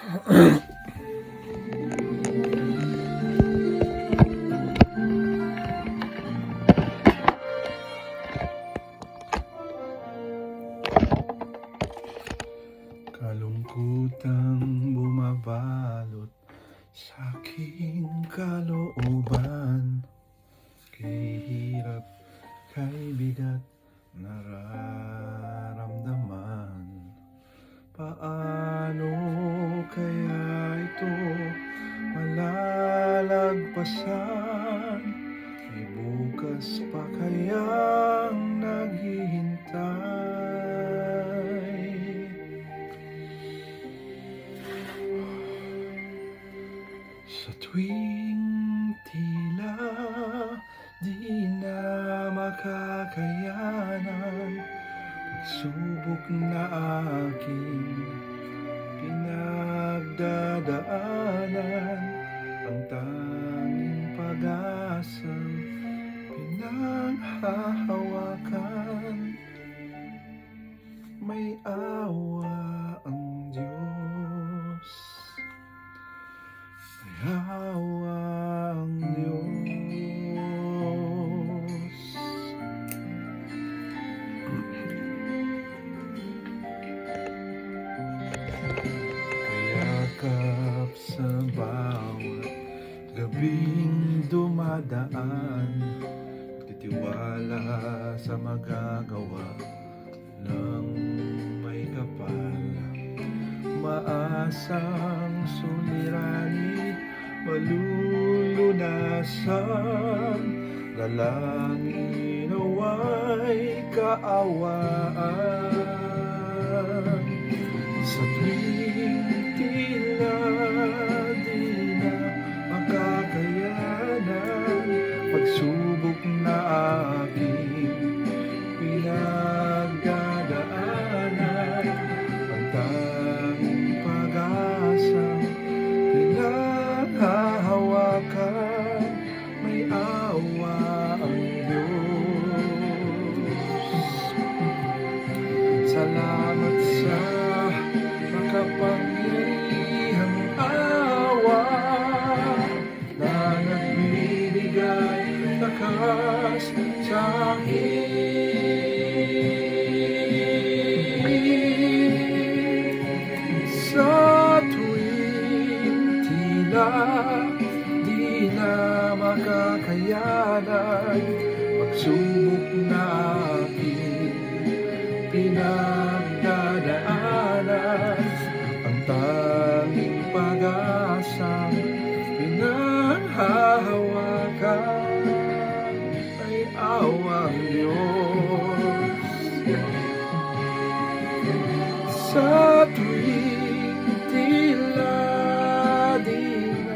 Kalungkutang bumabalot sa aking kalooban, kay hirap, kay bigat nararamdaman. Paano kaya ito malalagpasan? May bukas pa kayang naghihintay? Sa tuwing tila di na makakayanan, pagsubok na aking pinagdadaanan, ang tanging pag-asang pinanghahawakan. May awa ang Diyos, may awa ang Diyos. Kayakap sa bawat gabing dumadaan, titiwala sa magagawa ng may kapal. Maasang suliranin, malulunasan, dalangin nawa'y kaawaan. Sa tuwing tila di na makakayanan, pagsubok na aking pinagdadaanan, ang tanging pag-asang pinanghahawakan. May awa ang Diyos. Salamat sa makapangyarihang awa na nagbibigay lakas sa akin. Sa tuwing tila di na makakayanan, pagsubok na aking pinagdadaanan, ang tanging pag-asang pinanghahawakan. Ay awang Diyos. Sa tuwing tila di na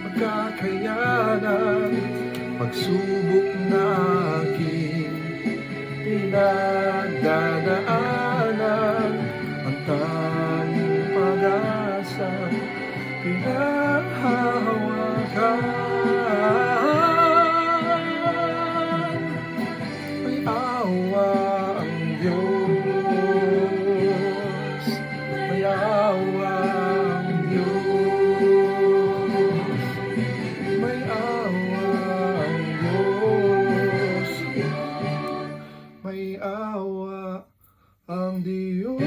magkakayanan, pagsubok na aking pinagdadaanan, ang tanging pag-asang pinanghahawakan. May awa ang Diyos, may awa ang Diyos, may awa ang Diyos, may awa ang Diyos.